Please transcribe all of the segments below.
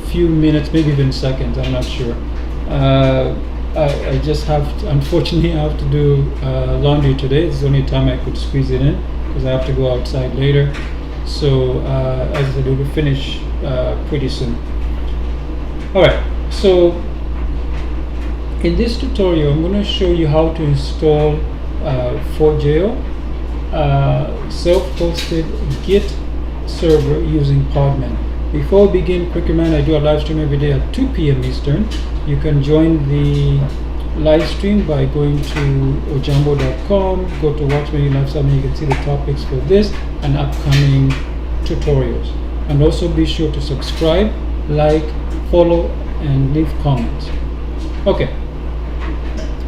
few minutes, maybe even seconds, I'm not sure. I just unfortunately I have to do laundry today. It's the only time I could squeeze it in because I have to go outside later. So as I said, it will finish pretty soon. Alright, so in this tutorial I'm going to show you how to install Forgejo, self-hosted Git server using Podman. Before we begin, quick reminder, I do a live stream every day at 2 p.m. Eastern. You can join the live stream by going to ojambo.com, go to Watch Menu Live Summit. You can see the topics for this and upcoming tutorials. And also be sure to subscribe, like, follow, and leave comments. Okay,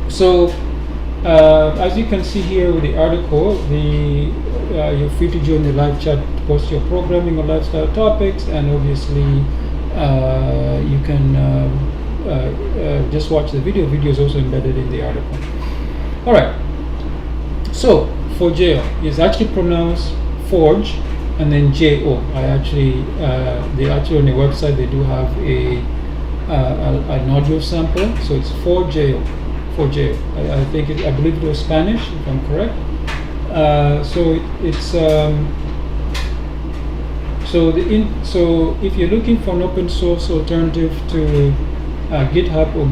so as you can see here with the article, you're free to join the live chat to post your programming or lifestyle topics, and obviously you can just watch the video. Video is also embedded in the article. All right, so Forgejo is actually pronounced Forge and then J-O. They actually on the website they do have an audio sample, so it's Forgejo. I believe it was Spanish, if I'm correct. So if you're looking for an open source alternative to GitHub or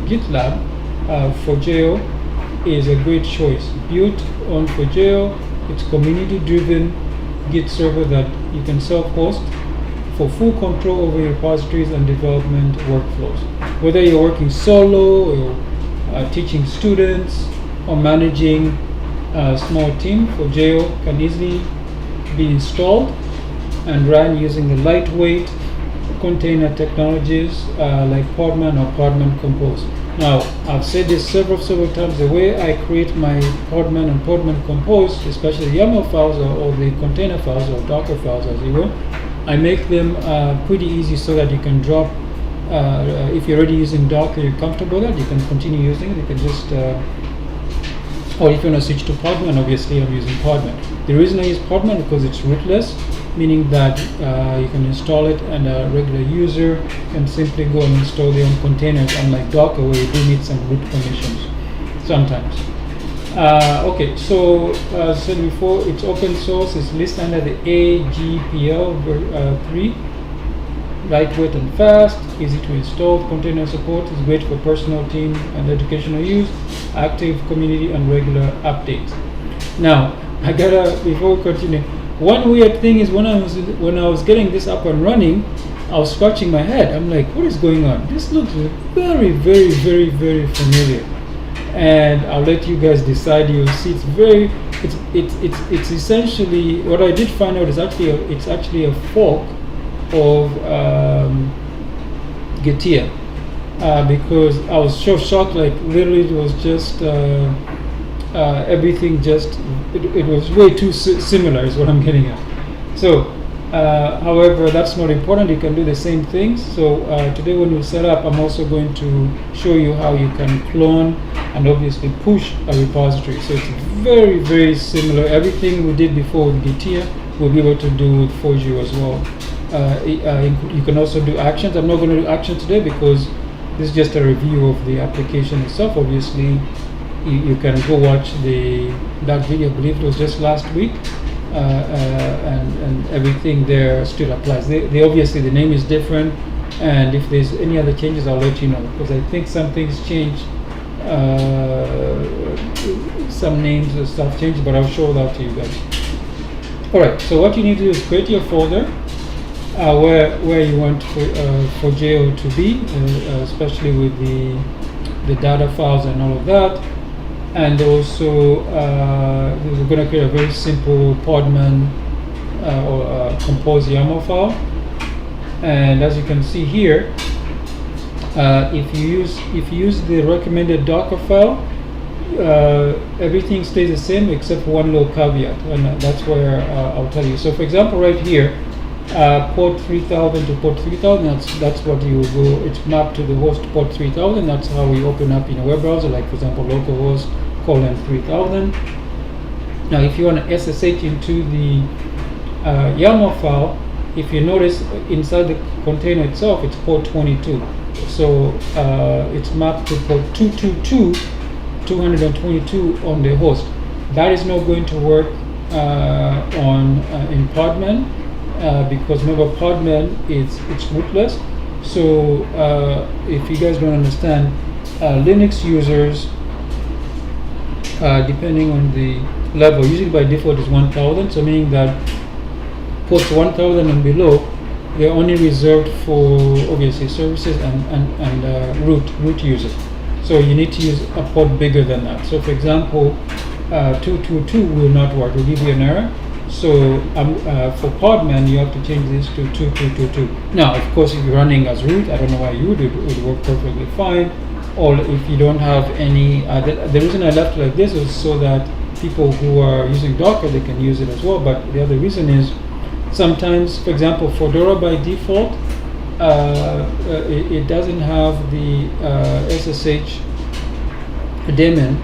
GitLab, Forgejo is a great choice. Built on Forgejo, it's community-driven Git server that you can self-host for full control over your repositories and development workflows. Whether you're working solo or teaching students or managing a small team, Forgejo can easily be installed and run using the lightweight container technologies like Podman or podman-compose. Now, I've said this several times. The way I create my Podman and podman-compose, especially the YAML files or the container files or Docker files, as you will, I make them pretty easy so that you can drop. If you're already using Docker, you're comfortable with that, you can continue using it. You can just, or if you want to switch to Podman, obviously I'm using Podman. The reason I use Podman is because it's rootless, meaning that you can install it and a regular user can simply go and install their own containers, unlike Docker where you do need some root permissions sometimes. Okay, so as I said before, it's open source. It's listed under the AGPL 3. Lightweight and fast, easy to install. Container support is great for personal, team, and educational use. Active community and regular updates. Now, before we continue, one weird thing is when I was getting this up and running, I was scratching my head. I'm like, what is going on? This looks very, very, very, very familiar. And I'll let you guys decide. You'll see it's essentially, what I did find out is it's actually a fork of Gitia, because I was so shocked. Like literally, it was just everything. It was way too similar, is what I'm getting at. So, however, that's not important. You can do the same things. So today, when we set up, I'm also going to show you how you can clone and obviously push a repository. So it's very, very similar. Everything we did before with Gitia, we'll be able to do with Forgejo as well. You can also do actions. I'm not going to do action today because this is just a review of the application itself. Obviously, you can go watch that video. I believe it was just last week, and everything there still applies. They obviously, the name is different, and if there's any other changes, I'll let you know, because I think some things changed. Some names and stuff changed, but I'll show that to you guys. Alright, so what you need to do is create your folder where you want Forgejo to be, especially with the data files and all of that. And also we're going to create a very simple Podman or compose YAML file. And as you can see here, if you use the recommended Docker file, everything stays the same except for one little caveat, and that's where I'll tell you. So for example, right here, port 3000 to port 3000, that's what you go. It's mapped to the host port 3000. That's how we open up in a web browser, like for example localhost :3000. Now if you want to SSH into the YAML file, if you notice inside the container itself, it's port 22. So it's mapped to port 222 on the host. That is not going to work in Podman because remember, Podman it's rootless. So if you guys don't understand, Linux users, depending on the level, usually by default is 1000, so meaning that ports 1000 and below, they're only reserved for obviously services and root users. So you need to use a port bigger than that. So for example, 222 will not work, will give you an error. So for Podman, you have to change this to 2222. Now, of course, if you're running as root, I don't know why you would, it would work perfectly fine. Or if you don't have any, the reason I left it like this is so that people who are using Docker, they can use it as well. But the other reason is sometimes, for example, Fedora by default, it doesn't have the SSH daemon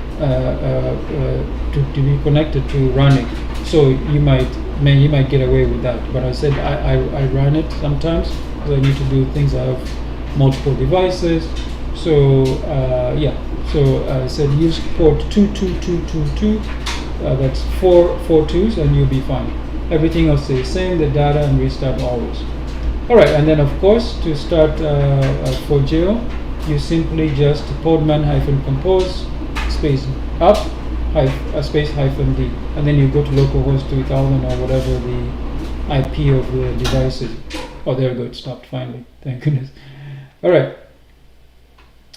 to be connected to running. So you might get away with that. But I said I run it sometimes because I need to do things. I have multiple devices. So yeah. So I said use port 22222. That's four twos, and you'll be fine. Everything else is the same. The data and restart always. All right, and then of course to start Forgejo, you simply just podman-compose space up space -d, and then you go to localhost 3000 or whatever the IP of the device is. Oh, there we go. It stopped finally. Thank goodness. All right.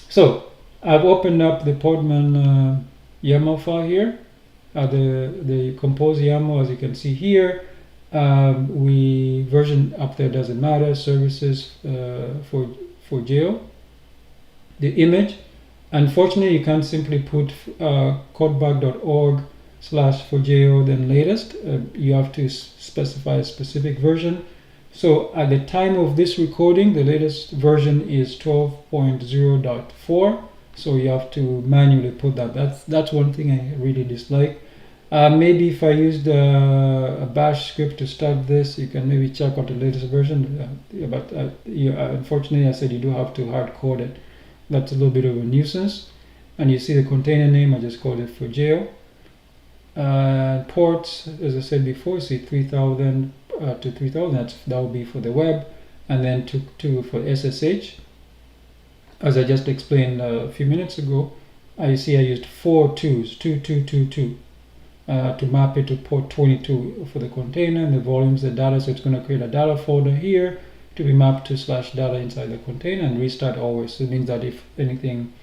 So I've opened up the Podman YAML file here. The compose YAML, as you can see here. Version up there doesn't matter. Services for Forgejo. The image, unfortunately, you can't simply put codebug.org/Forgejo then latest. You have to specify a specific version. So at the time of this recording, the latest version is 12.0.4. So you have to manually put that. That's one thing I really dislike. Maybe if I used a bash script to start this, you can maybe check out the latest version. But unfortunately, I said you do have to hard code it. That's a little bit of a nuisance. And you see the container name, I just called it Forgejo. Ports, as I said before, see 3000 to 3000. That will be for the web, and then to for SSH. As I just explained a few minutes ago, I see I used 4 twos, 2222. To map it to port 22 for the container and the volumes, the data. So it's going to create a data folder here to be mapped to /data inside the container and restart always. So it means that if anything,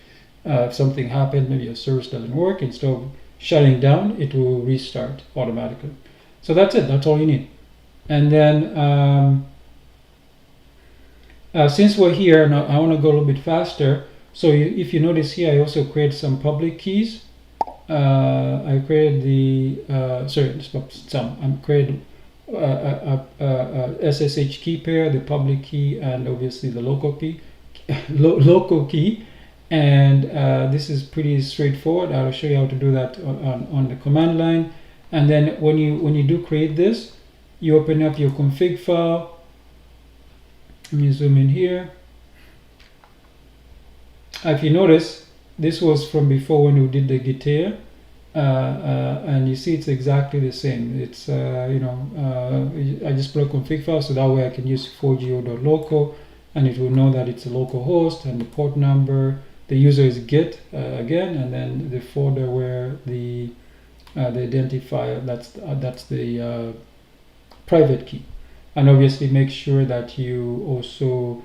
if something happened, maybe your service doesn't work, instead of shutting down, it will restart automatically. So that's it. That's all you need. And then since we're here, now I want to go a little bit faster. So if you notice here, I also create some public keys. I created the I created SSH key pair, the public key, and obviously the local key. Local key, and this is pretty straightforward. I'll show you how to do that on the command line. And then when you do create this, you open up your config file. Let me zoom in here. If you notice, this was from before when we did the Git and you see it's exactly the same. It's I just put a config file so that way I can use forgejo.local, and it will know that it's a local host, and the port number, the user is Git again, and then the folder where the identifier, that's the private key. And obviously make sure that you also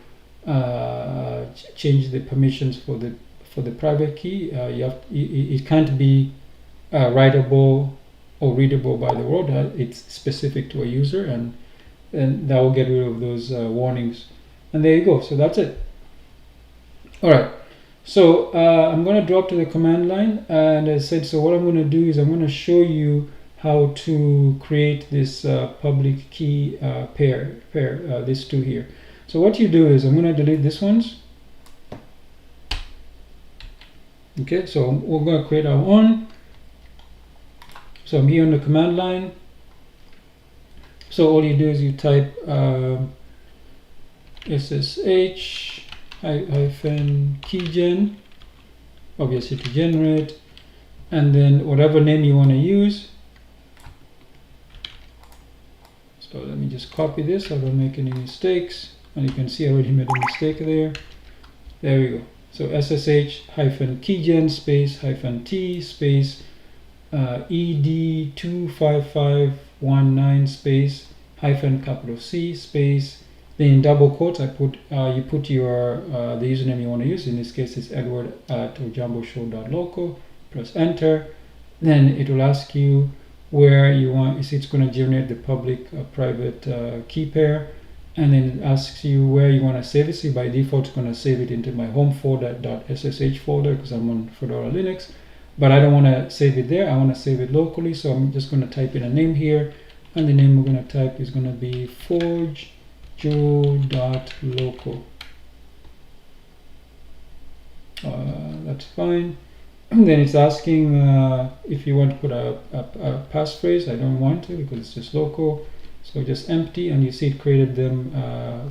change the permissions for the private key. It can't be writable or readable by the world. It's specific to a user, and that will get rid of those warnings. And there you go. So that's it. All right. So I'm going to drop to the command line, and as I said, so what I'm going to do is I'm going to show you how to create this public key pair, these two here. So what you do is I'm going to delete this ones. Okay, so we're going to create our own. So I'm here on the command line. So all you do is you type SSH hyphen keygen, obviously to generate, and then whatever name you want to use. So let me just copy this so I don't make any mistakes. And you can see I already made a mistake there. There we go. So SSH hyphen keygen space hyphen T space ED25519 space hyphen capital C space. Then in double quotes, you put your the username you want to use. In this case, it's Edward at ojamboshow.local. Press enter. Then it will ask you where you want. You see, it's going to generate the public private key pair, and then it asks you where you want to save it. So by default, it's going to save it into my home folder .ssh folder because I'm on Fedora Linux. But I don't want to save it there. I want to save it locally. So I'm just going to type in a name here, and the name we're going to type is going to be Forgejo.local. That's fine. And then it's asking if you want to put a passphrase. I don't want to because it's just local. So just empty, and you see it created them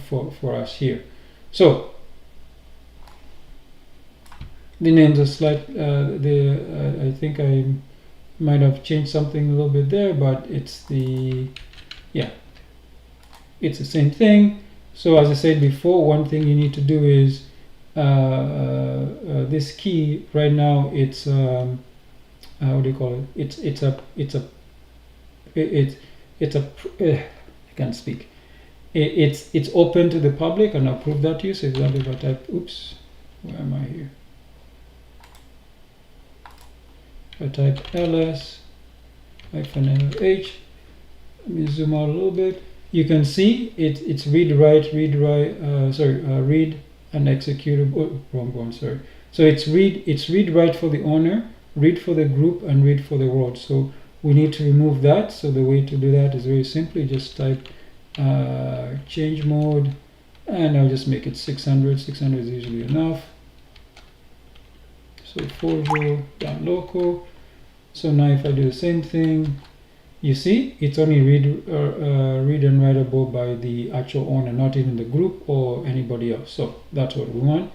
for us here. So the names are slight. I think I might have changed something a little bit there, but it's the it's the same thing. So as I said before, one thing you need to do is this key right now. It's how do you call it? I can't speak. It's open to the public, and I'll prove that to you. So example, if I type, oops, where am I here? I type ls-lh. Let me zoom out a little bit. You can see it's read and executable. Oh, wrong one, sorry. So it's read write for the owner, read for the group, and read for the world. So we need to remove that. So the way to do that is very simply just type change mode, and I'll just make it 600. 600 is usually enough. So forgejo.local. So now if I do the same thing, you see it's only read and writable by the actual owner, not even the group or anybody else. So that's what we want.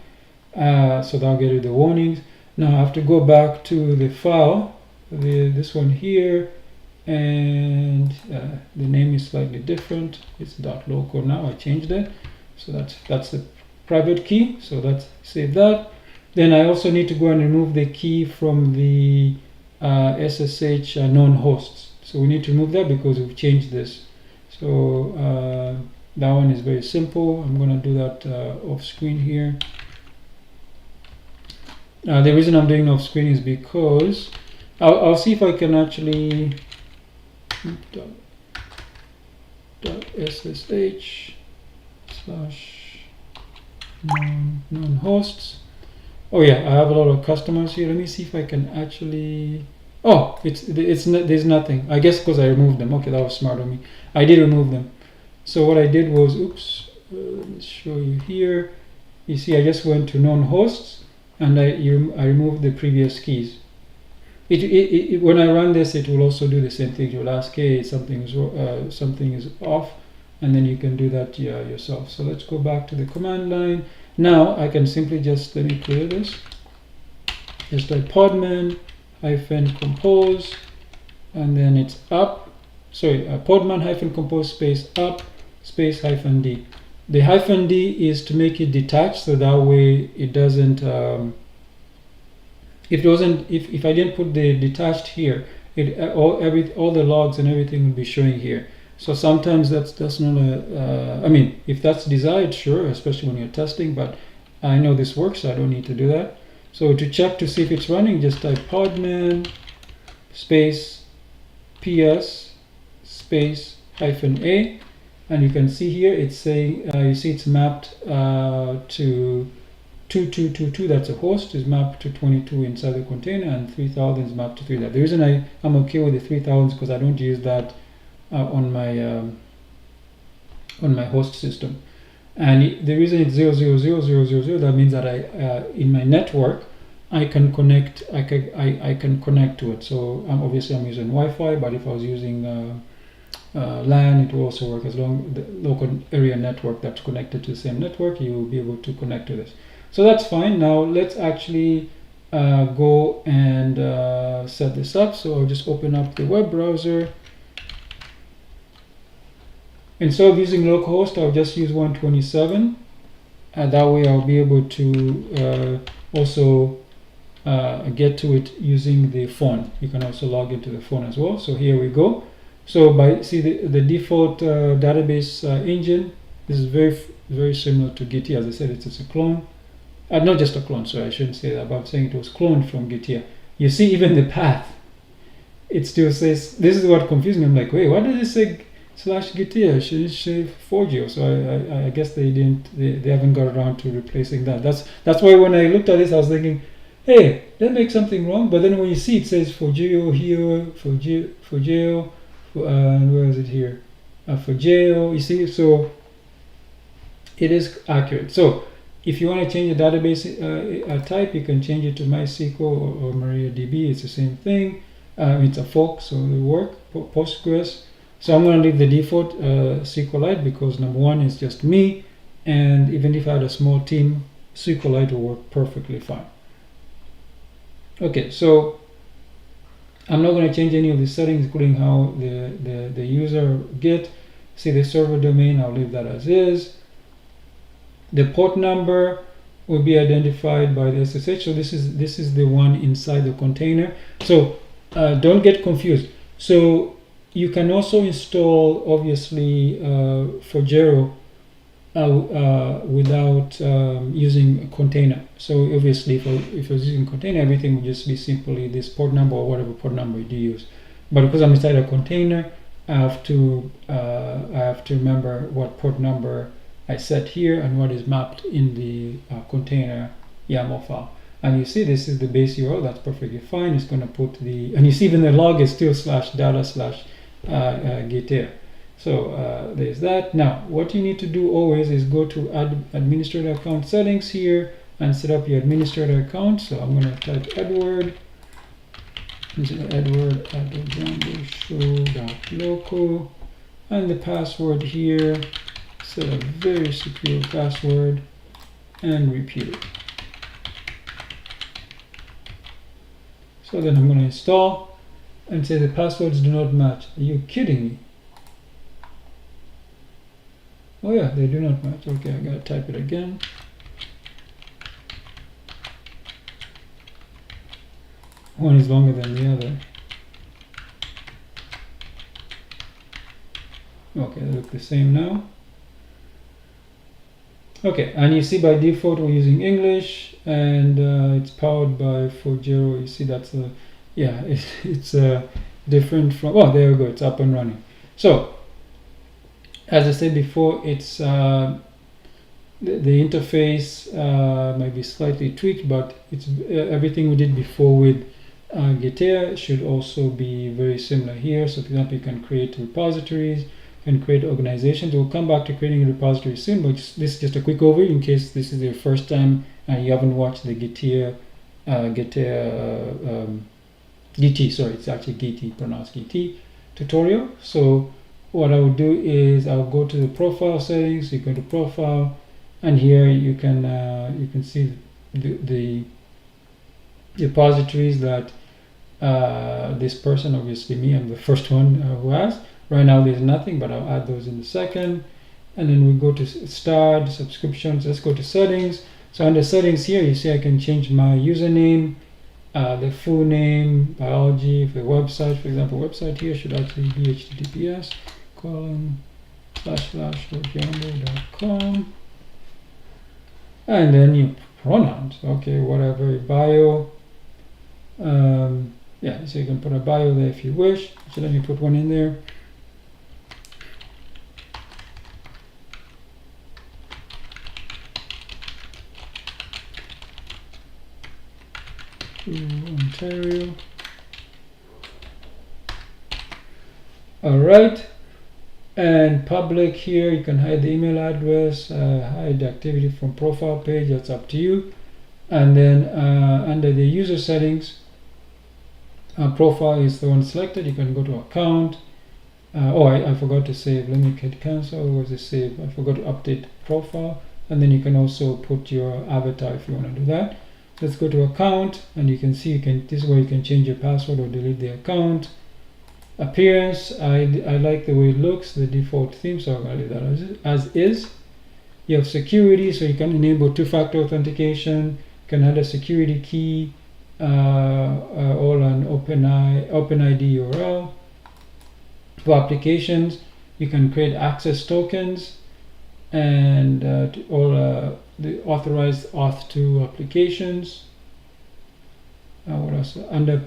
So that'll get you the warnings. Now I have to go back to the file, this one here, and the name is slightly different. It's .local now. I changed it. So that's the private key. So let's save that. Then I also need to go and remove the key from the SSH known hosts. So we need to remove that because we've changed this. So that one is very simple. I'm going to do that off screen here. The reason I'm doing off screen is because I'll see if I can actually .ssh / known hosts. Oh yeah, I have a lot of customers here. Let me see if I can actually. Oh, there's nothing. I guess because I removed them. Okay, that was smart of me. I did remove them. So what I did was, oops. Let me show you here. You see, I just went to known hosts, and I removed the previous keys. When I run this, it will also do the same thing. It will ask, hey, something is off, and then you can do that yourself. So let's go back to the command line. Now I can simply just, let me clear this. Just type podman-compose, and then it's up. Sorry, podman-compose space up space -d. The -d is to make it detached, so that way it doesn't. If I didn't put the detached here, all the logs and everything will be showing here. So sometimes that's not a. I mean, if that's desired, sure, especially when you're testing. But I know this works, so I don't need to do that. So to check to see if it's running, just type podman space ps space -a, and you can see here it's saying you see it's mapped to 2222. That's a host, is mapped to 22 inside the container, and 3000 is mapped to 3000. The reason I'm okay with the 3000 is because I don't use that on my host system. And the reason it's 0000000, that means that in my network I can connect. I can connect to it. So obviously I'm using Wi-Fi, but if I was using LAN, it will also work. As long the local area network that's connected to the same network, you will be able to connect to this. So that's fine. Now let's actually go and set this up. So I'll just open up the web browser. Instead of using localhost, I'll just use 127, and that way I'll be able to also get to it using the phone. You can also log into the phone as well. So here we go. So see the default database engine. This is very similar to Git. As I said, it's a clone. Not just a clone, sorry, I shouldn't say that, but I'm saying it was cloned from Git. You see even the path, it still says, this is what confused me. I'm like, wait, why does it say /Git? Should it say Forgejo? So I guess they haven't got around to replacing that. That's why when I looked at this, I was thinking, hey, that makes something wrong. But then when you see it says Forgejo here, Forgejo, and where is it here? Forgejo, you see, so it is accurate. So if you want to change the database type, you can change it to MySQL or MariaDB. It's the same thing. It's a fork, so it will work. Postgres. So I'm going to leave the default SQLite because number one is just me, and even if I had a small team, SQLite will work perfectly fine. Okay, so I'm not going to change any of the settings, including how the user get. See the server domain, I'll leave that as is. The port number will be identified by the SSH. So this is the one inside the container. So don't get confused. So you can also install, obviously, Forgejo without using a container. So obviously, if I was using container, everything would just be simply this port number or whatever port number you use. But because I'm inside a container, I have to remember what port number I set here and what is mapped in the container YAML file. And you see this is the base URL. That's perfectly fine. It's going to put and you see even the log is still /data/git. So there's that. Now what you need to do always is go to administrator account settings here and set up your administrator account. So I'm going to type Edward at ojamboshow.local, and the password here, set a very secure password and repeat it. So then I'm going to install and say the passwords do not match. Are you kidding me? Oh yeah, they do not match. Okay, I gotta type it again. One is longer than the other. Okay, they look the same now. Okay, and you see by default we're using English, and it's powered by Forgejo. You see that's it's different from. Oh, there we go. It's up and running. So, as I said before, it's the interface might be slightly tweaked, but it's everything we did before with Git should also be very similar here. So, for example, you can create repositories and create organizations. We'll come back to creating a repository soon, but this is just a quick overview in case this is your first time and you haven't watched the GT, sorry, it's actually GT, pronounced GT tutorial. So what I will do is I'll go to the profile settings. You go to profile, and here you can see the repositories that this person, obviously me, I'm the first one who has. Right now there's nothing, but I'll add those in a second. And then we go to start, subscriptions. Let's go to settings. So under settings here, you see I can change my username, the full name, biology, for the website. For example, website here should actually be https://ojambo.com. And then your pronouns, okay, whatever, your bio. Yeah, so you can put a bio there if you wish. So let me put one in there. Ontario. All right, and public here, you can hide the email address, hide the activity from profile page, that's up to you. And then under the user settings, profile is the one selected. You can go to account, I forgot to save. Let me hit cancel. Or was it save? I forgot to update profile. And then you can also put your avatar if you want to do that. Let's go to account, and you can see this is where you can change your password or delete the account. Appearance, I like the way it looks, the default theme, so I'm going to leave that as is. You have security, so you can enable two-factor authentication, you can add a security key, or an OpenID URL. For applications, you can create access tokens and the authorized auth2 applications. What else? Under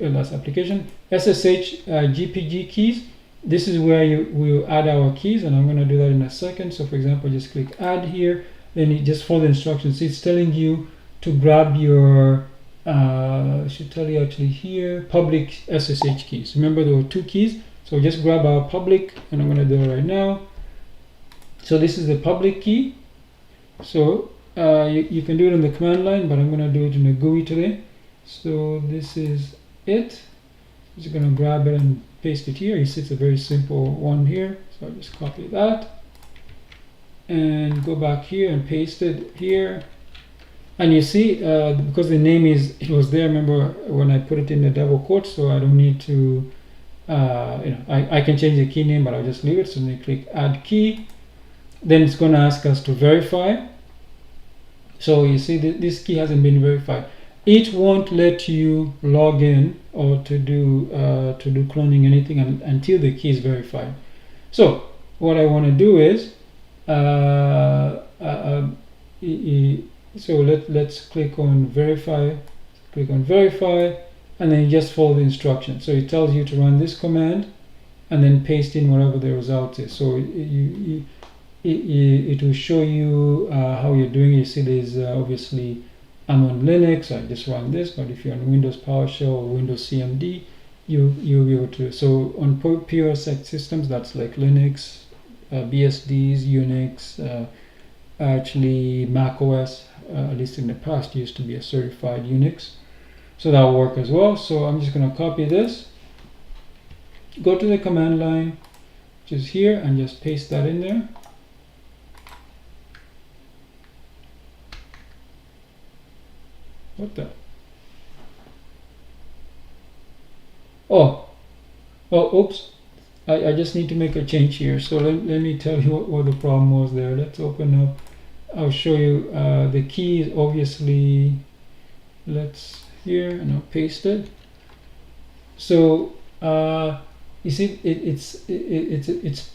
last application, SSH GPG keys. This is where we will add our keys, and I'm going to do that in a second. So for example, just click add here, then you just follow the instructions. It's telling you to grab your it should tell you actually here public SSH keys. Remember there were 2 keys, so just grab our public, and I'm going to do it right now. So this is the public key. So you can do it on the command line, but I'm going to do it in the GUI today. So this is it. Just going to grab it and paste it here. You see it's a very simple one here. So I'll just copy that and go back here and paste it here. And you see, because the name it was there, remember when I put it in the double quotes, so I don't need to, I can change the key name, but I'll just leave it. So then click add key. Then it's going to ask us to verify. So you see this key hasn't been verified. It won't let you log in or to do cloning anything until the key is verified. So what I want to do is, so let's click on verify. Click on verify, and then you just follow the instructions. So it tells you to run this command, and then paste in whatever the result is. So it will show you how you're doing it. You see there's obviously I'm on Linux, I just run this, but if you're on Windows PowerShell or Windows CMD, you'll be able to. So on pure systems, that's like Linux, BSDs, Unix, actually Mac OS, at least in the past, used to be a certified Unix. So that'll work as well. So I'm just going to copy this, go to the command line, which is here, and just paste that in there. What the? Oh, oops. I just need to make a change here. So let me tell you what the problem was there. Let's open up. I'll show you the key is obviously, let's here, and I'll paste it. So you see it's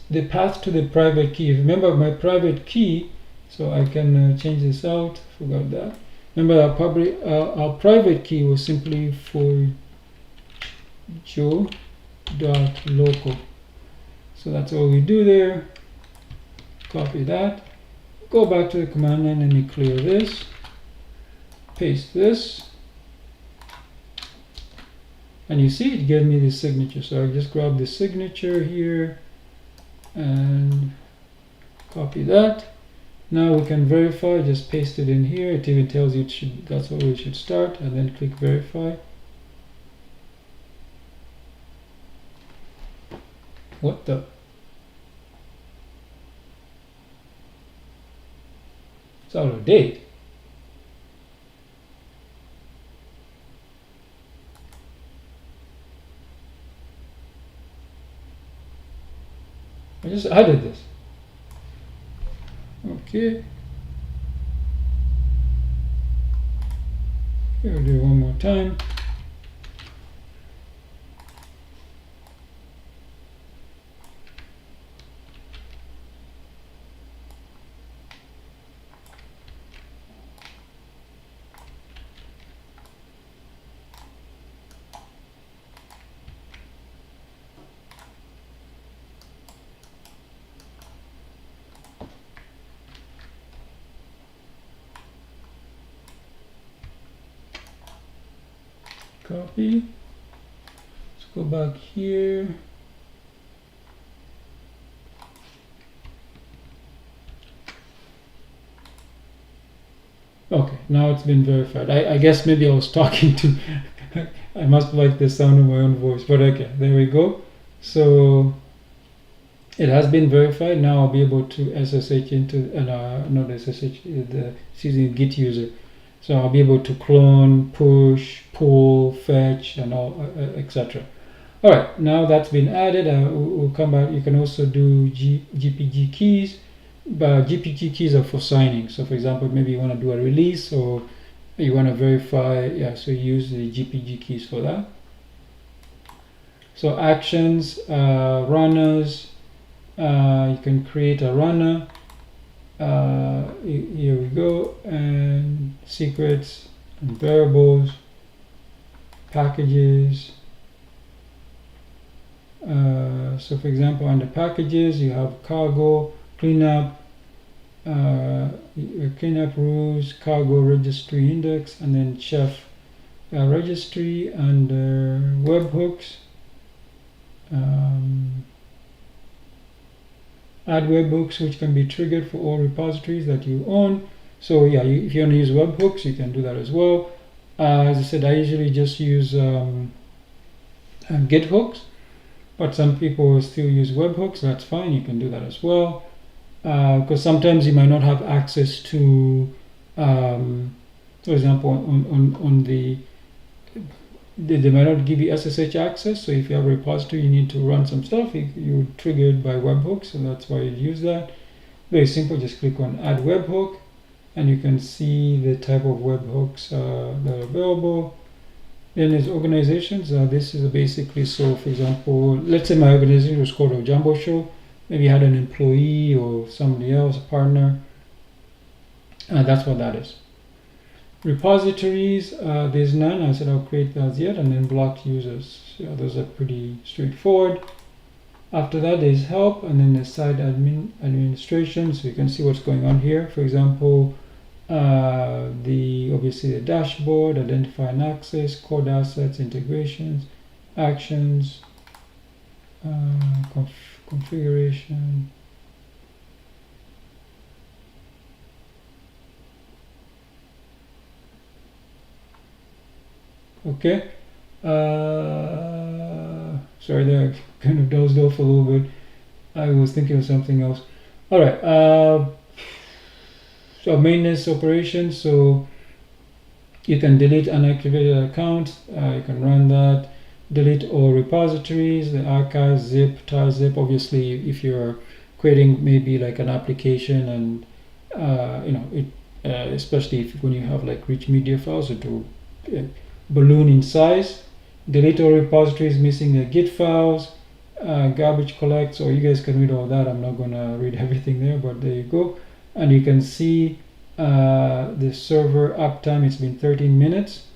the path to the private key. Remember my private key, so I can change this out. Forgot that. Remember our private key was simply forgejo.local. So that's all we do there. Copy that. Go back to the command line and you clear this. Paste this. And you see it gave me the signature. So I just grab the signature here and copy that. Now we can verify, just paste it in here. It even tells you that's where we should start, and then click verify. What the? It's out of date. I just added this. Okay. Here we'll do it one more time. Copy. Let's go back here. Okay, now it's been verified. I guess maybe I was talking to I must like the sound of my own voice, but okay, there we go. So it has been verified. Now I'll be able to SSH into not SSH, it's using Git user. So I'll be able to clone, push, pull, fetch, and all, etc. All right, now that's been added. We'll come back. You can also do GPG keys, but GPG keys are for signing. So for example, maybe you want to do a release or you want to verify. Yeah, so you use the GPG keys for that. So actions, runners. You can create a runner. Here we go, and secrets and variables, packages. So for example, under packages, you have cargo, cleanup, cleanup rules, cargo registry index, and then chef registry under webhooks. Add webhooks which can be triggered for all repositories that you own. So yeah, if you want to use webhooks, you can do that as well. As I said, I usually just use Git hooks, but some people still use webhooks. That's fine, you can do that as well. Because sometimes you might not have access to, for example, on they might not give you SSH access, so if you have a repository you need to run some stuff, you trigger it by webhooks, so that's why you use that. Very simple, just click on add webhook and you can see the type of webhooks that are available. Then there's organizations. This is basically, so for example, let's say my organization was called Ojambo Show. Maybe you had an employee or somebody else, a partner. That's what that is. Repositories, there's none. I said I'll create those yet, and then blocked users. So those are pretty straightforward. After that, there's help, and then there's site administration. So you can see what's going on here. For example, obviously the dashboard, identify and access, code assets, integrations, actions, configuration. Okay. Sorry, there I kind of dozed off a little bit. I was thinking of something else. All right. So maintenance operations. So you can delete unactivated accounts. You can run that. Delete all repositories, the archive, zip, tar zip. Obviously, if you're creating maybe like an application and especially when you have like rich media files, it will balloon in size. Delete all repositories missing the Git files, garbage collect. So you guys can read all that. I'm not gonna read everything there, but there you go. And you can see the server uptime. It's been 13 minutes.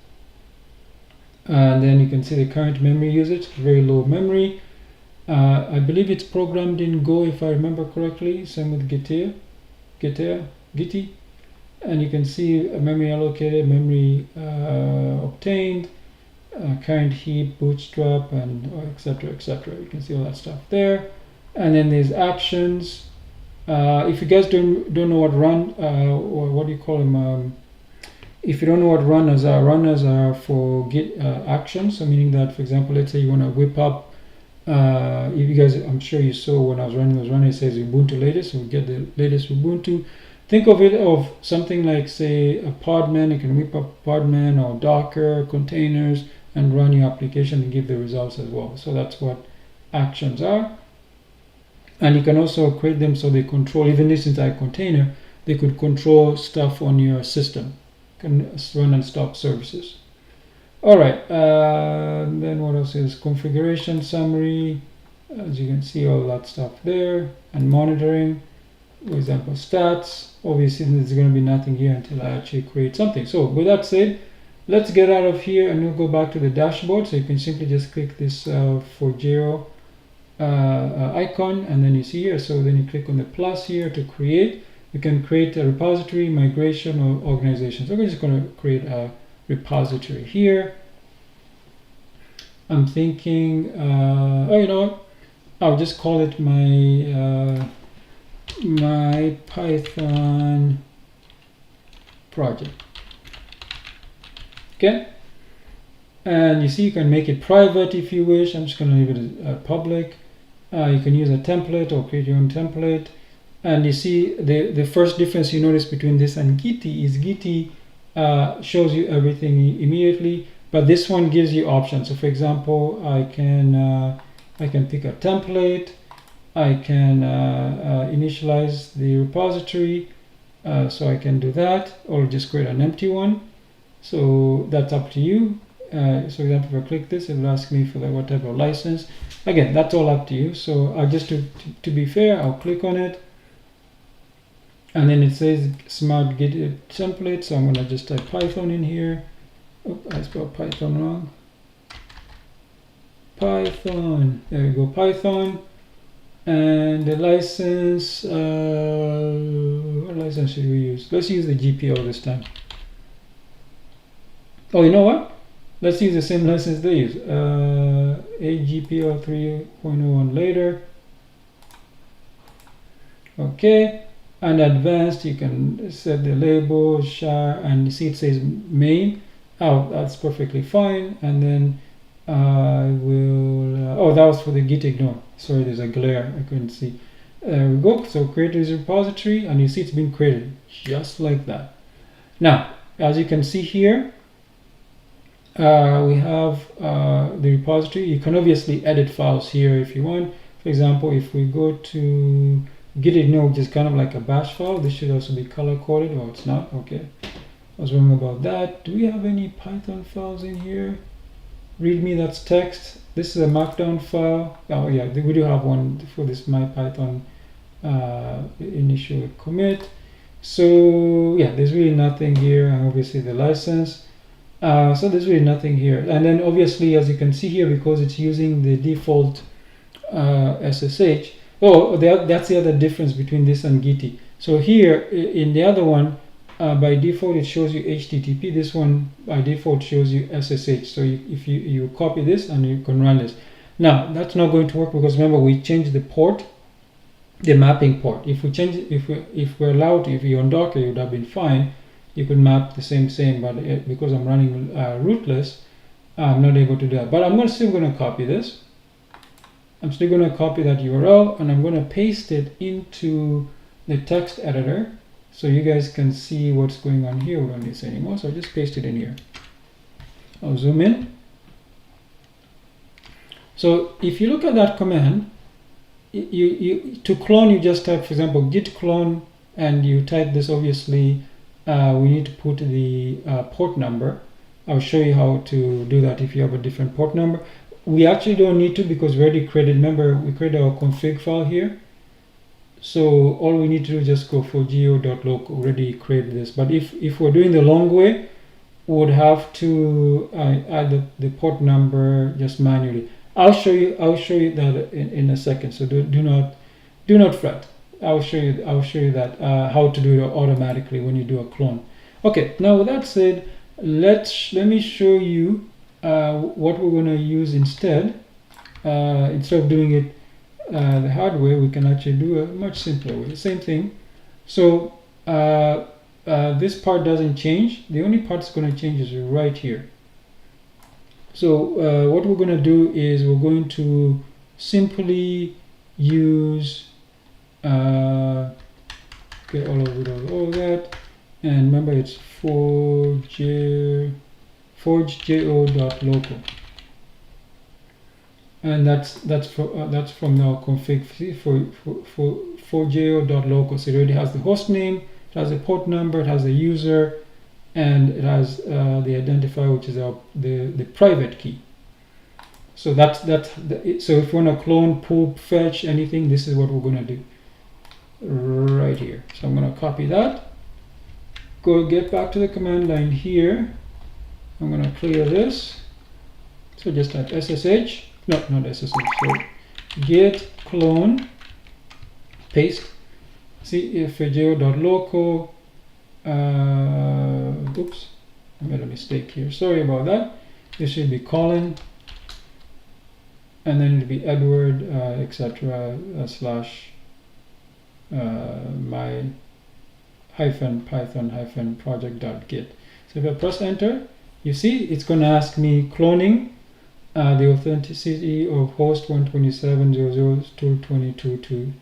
And then you can see the current memory usage, very low memory. I believe it's programmed in Go if I remember correctly. Same with Gitty. And you can see memory allocated, memory obtained, current heap, bootstrap, and etc. etc. You can see all that stuff there. And then there's actions. If you guys don't know what run or what do you call them? If you don't know what runners are for Git actions. So meaning that, for example, let's say you want to whip up. If you guys, I'm sure you saw when I was running it says Ubuntu latest. So we get the latest Ubuntu. Think of it of something like, say, a podman. You can whip up podman or Docker containers and run your application and give the results as well. So that's what actions are. And you can also create them so they control, even this entire container, they could control stuff on your system. Can run and stop services. All right. Then what else is configuration summary? As you can see, all that stuff there, and monitoring. For example, stats. Obviously, there's going to be nothing here until I actually create something. So with that said, let's get out of here and we'll go back to the dashboard. So you can simply just click this Forgejo icon, and then you see here. So then you click on the plus here to create. You can create a repository, migration, or organization. So we're just going to create a repository here. I'm thinking, you know what? I'll just call it my Python project. Okay. And you see you can make it private if you wish. I'm just going to leave it as public. You can use a template or create your own template. And you see the first difference you notice between this and Gitty is Gitty shows you everything immediately, but this one gives you options. So for example, I can pick a template, I can initialize the repository, so I can do that, or just create an empty one. So that's up to you. So for example, if I click this, it will ask me for what type of license. Again, that's all up to you. So I'll just to be fair, I'll click on it. And then it says smart git template, so I'm going to just type Python in here. Oh, I spelled Python wrong. Python, there we go, Python. And the license, what license should we use? Let's use the GPL this time. Oh, you know what? Let's use the same license they use. AGPL 3.01 later. Okay. And advanced, you can set the label, char, and you see it says main. Oh, that's perfectly fine. And then I will, oh, that was for the git ignore. Sorry, there's a glare, I couldn't see. There we go. So create this repository, and you see it's been created just like that. Now, as you can see here, we have the repository. You can obviously edit files here if you want. For example, if we go to git ignore, which is kind of like a bash file, this should also be color coded. Oh, it's not. Okay, I was wrong about that. Do we have any Python files in here? Readme, that's text. This is a markdown file. Oh yeah, we do have one for this MyPython initial commit. So yeah, there's really nothing here, and obviously the license. So there's really nothing here. And then obviously, as you can see here, because it's using the default SSH. Oh, that's the other difference between this and Gitty. So here in the other one, by default it shows you HTTP. This one by default shows you SSH. So if you copy this and you can run this. Now that's not going to work because remember we changed the port, the mapping port. If we change it, if we're allowed to, if you're on Docker, it would have been fine. You could map the same, but because I'm running rootless, I'm not able to do that. But I'm still going to copy this. I'm still going to copy that URL and I'm going to paste it into the text editor so you guys can see what's going on here. We don't need this anymore, so I'll just paste it in here. I'll zoom in. So if you look at that command, to clone, you just type, for example, git clone, and you type this. Obviously, we need to put the port number. I'll show you how to do that if you have a different port number. We actually don't need to because we already created, remember we created our config file here. So all we need to do is just go for geo.local, already created this. But if we're doing the long way, we would have to add the port number just manually. I'll show you that in a second. So do not fret. I'll show you that how to do it automatically when you do a clone. Okay, now with that said, let me show you what we're going to use instead. Instead of doing it the hard way, we can actually do a much simpler way. Same thing. So this part doesn't change. The only part that's going to change is right here. So what we're going to do is we're going to simply use get all of all that, and remember it's forgejo.local, and that's from our config for forgejo.local. So it already has the host name, it has the port number, it has the user, and it has the identifier, which is the private key. So so if you want to clone, pull, fetch anything, this is what we're going to do right here. So I'm going to copy that, get back to the command line here. I'm going to clear this. So just type SSH, no, not SSH, so git clone, paste, see if forgejo.local, oops, I made a mistake here, sorry about that. This should be colon, and then it'll be Edward, etc. / my -python project.git. So if I press enter, you see it's going to ask me cloning the authenticity of host 127.0.0.222.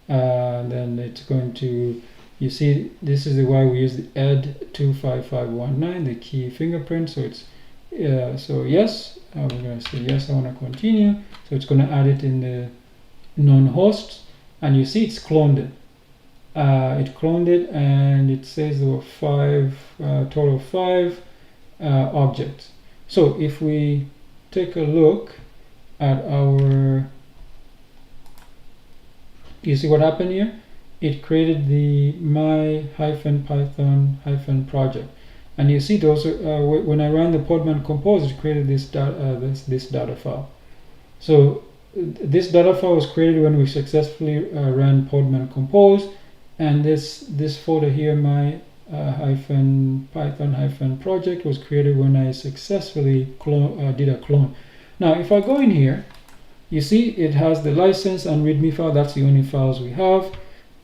Then it's going to, you see, this is why we use the add 25519, the key fingerprint. So it's so yes, we're going to say yes, I want to continue. So it's going to add it in the non-host, and you see it's cloned it. It cloned it, and it says there were total of 5 objects. So if we take a look at our, you see what happened here? It created the my-python project, and you see it also when I ran the podman-compose, it created this data file. So this data file was created when we successfully ran podman-compose, and this folder here, my -python project, was created when I successfully did a clone. Now if I go in here, you see it has the license and readme file. That's the only files we have.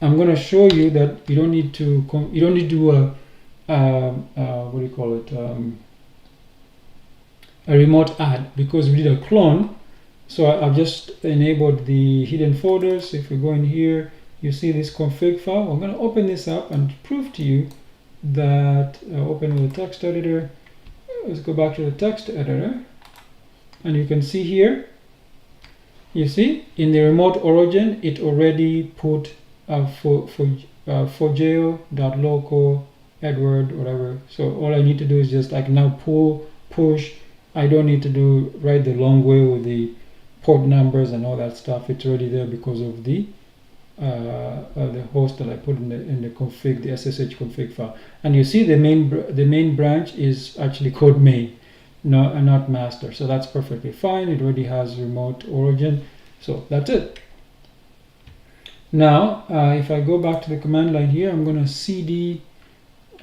I'm going to show you that you don't need to do a what do you call it, a remote add, because we did a clone. So I've just enabled the hidden folders. If we go in here, you see this config file. I'm going to open this up and prove to you that open with the text editor. Let's go back to the text editor, and you can see here, you see in the remote origin it already put Forgejo.local Edward whatever. So all I need to do is just, I can now push. I don't need to write the long way with the port numbers and all that stuff. It's already there because of the host that I put in the config, the SSH config file. And you see the main branch is actually called main, not master. So that's perfectly fine. It already has remote origin. So that's it. Now if I go back to the command line here, I'm going to cd.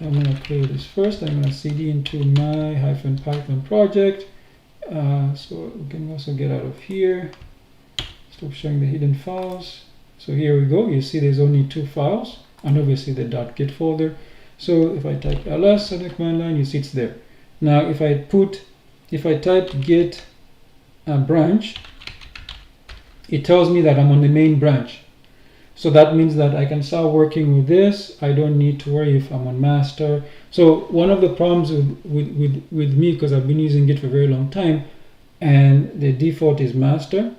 I'm going to clear this first. I'm going to cd into my-python project. So we can also get out of here. Stop showing the hidden files. So here we go. You see there's only 2 files, and obviously the .git folder. So if I type ls on the command line, you see it's there. Now if I type git branch, it tells me that I'm on the main branch. So that means that I can start working with this. I don't need to worry if I'm on master. So one of the problems with me, because I've been using Git for a very long time, and the default is master.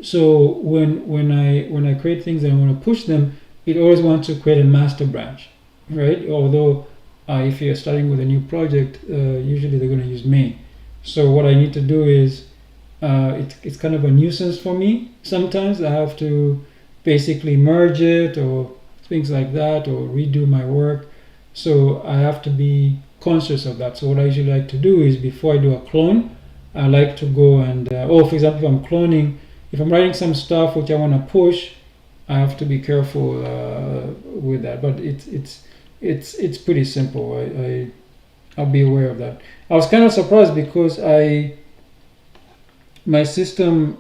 So when I create things and I want to push them, it always wants to create a master branch, right? Although if you're starting with a new project, usually they're going to use main. So what I need to do is, it's kind of a nuisance for me. Sometimes I have to basically merge it or things like that, or redo my work. So I have to be conscious of that. So what I usually like to do is, before I do a clone, I like to go and, for example, if I'm cloning, if I'm writing some stuff which I want to push, I have to be careful with that. But it's pretty simple. I'll be aware of that. I was kind of surprised because my system,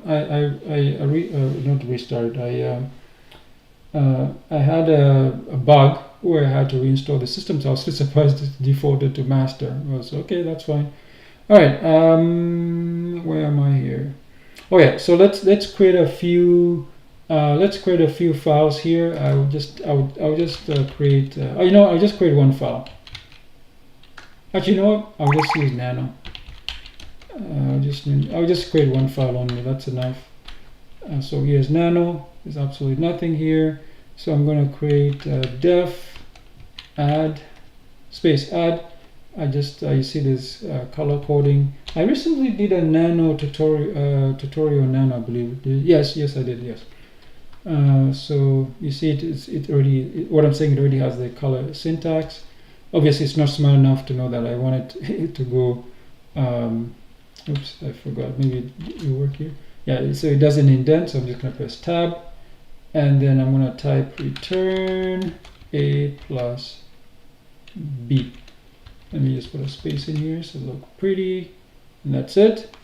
not restarted. I had a bug where I had to reinstall the system, so I was still surprised it defaulted to master. I was okay, that's fine. All right, where am I here? Oh yeah, so let's create a few. Let's create a few files here. I'll just create. I'll just create one file. Actually, you know what? I'll just use nano. I'll just create one file only. That's enough. So here's nano. There's absolutely nothing here. So I'm going to create def add space add. You see this color coding. I recently did a nano tutorial on nano, I believe. Yes, I did. Yes. So you see it already. What I'm saying, it already has the color syntax. Obviously, it's not smart enough to know that I want it to go. Oops, I forgot. Maybe you work here. Yeah, so it doesn't indent. So I'm just going to press tab, and then I'm going to type return a plus b. Let me just put a space in here so it looks pretty, and that's it.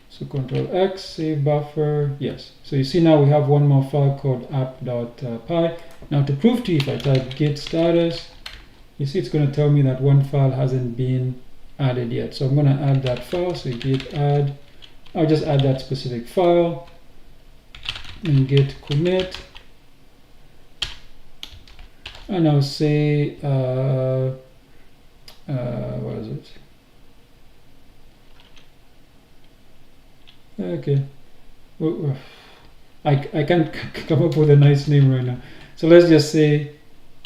So Control X, save buffer, yes. So you see now we have one more file called app.py. Now to prove to you, if I type git status, you see it's going to tell me that one file hasn't been added yet. So I'm going to add that file. So git add, I'll just add that specific file and git commit. And I'll say, what is it? Okay. I can't come up with a nice name right now. So let's just say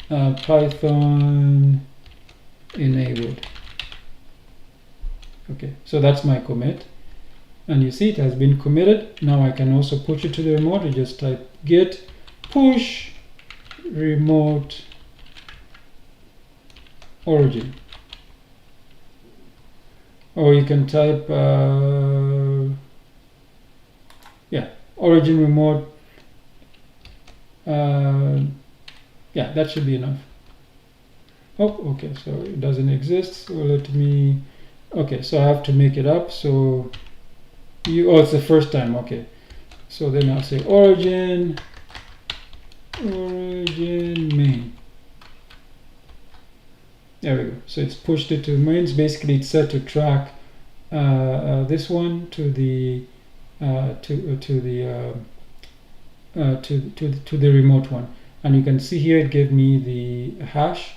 Python enabled. Okay, so that's my commit. And you see it has been committed. Now I can also push it to the remote. You just type git push remote origin. Or you can type origin remote. Yeah, that should be enough. Oh, okay, so it doesn't exist. So let me, okay, so I have to make it up. So oh, it's the first time. Okay, so then I'll say origin main. There we go. So it's pushed it to mains. Basically, it's set to track this one to the to the remote one. And you can see here it gave me the hash.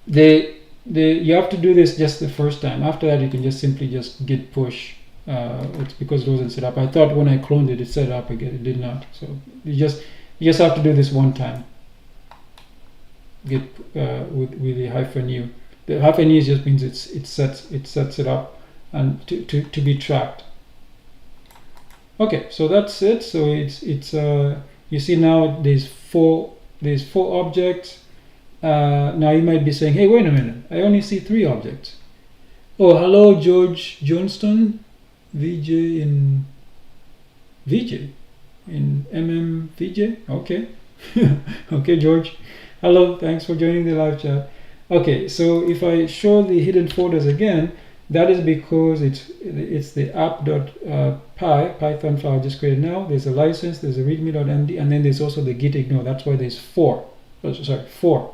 You have to do this just the first time. After that, you can just simply just git push. It's because it wasn't set up. I thought when I cloned it, it set up again. It did not. So you just have to do this one time. Git with the -u. The -u just means it sets it up and to be tracked. Okay, so that's it. So it's you see now there's four objects. Now you might be saying, hey, wait a minute, I only see 3 objects. Oh, hello, George Johnston, VJ in MMVJ. Okay. Okay, George. Hello, thanks for joining the live chat. Okay, so if I show the hidden folders again, that is because it's the app.py Python file I just created now. There's a license, there's a readme.md, and then there's also the git ignore. That's why there's 4. Oh, sorry, 4.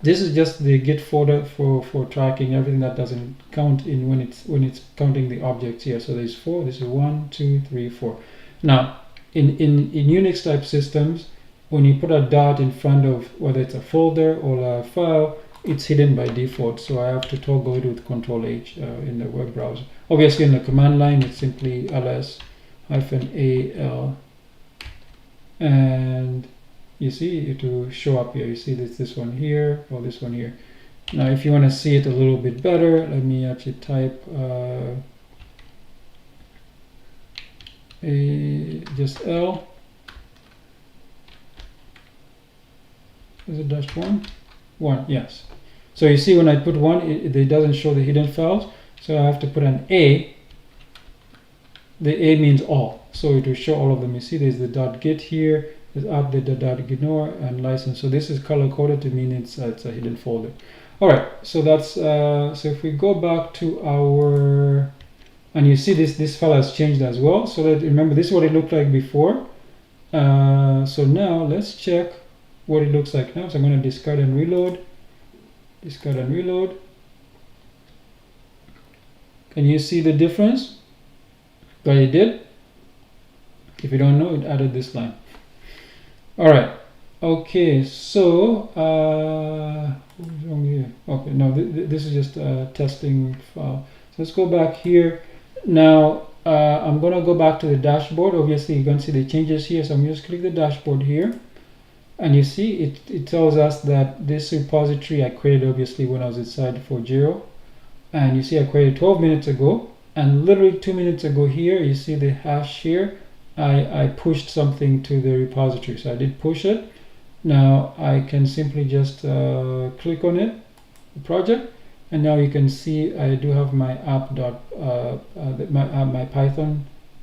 This is just the git folder for tracking everything that doesn't count in when it's counting the objects here. So there's 4. This is 1, 2, 3, 4. Now in Unix type systems, when you put a dot in front of whether it's a folder or a file, it's hidden by default. So I have to toggle it with Control H in the web browser. Obviously in the command line it's simply ls-al, and you see it will show up here. You see this one here or this one here. Now if you want to see it a little bit better, let me actually type just L. Is it -1? 1, yes. So you see when I put 1, it doesn't show the hidden files. So I have to put an A. The A means all. So it will show all of them. You see there's the .git here, there's app, the .ignore, and license. So this is color coded to mean it's a hidden folder. All right, so that's, so if we go back to our, and you see this file has changed as well. So that, remember, this is what it looked like before. So now let's check what it looks like now. So I'm going to discard and reload. Discard and reload. Can you see the difference? But it did. If you don't know, it added this line. All right. Okay. So what's wrong here? Okay. No, this is just a testing file. So let's go back here. Now I'm going to go back to the dashboard. Obviously, you can see the changes here. So I'm just click the dashboard here. And you see it tells us that this repository I created obviously when I was inside Forgejo, and you see I created 12 minutes ago, and literally 2 minutes ago here you see the hash here. I pushed something to the repository, so I did push it. Now I can simply just click on it, the project, and now you can see I do have my app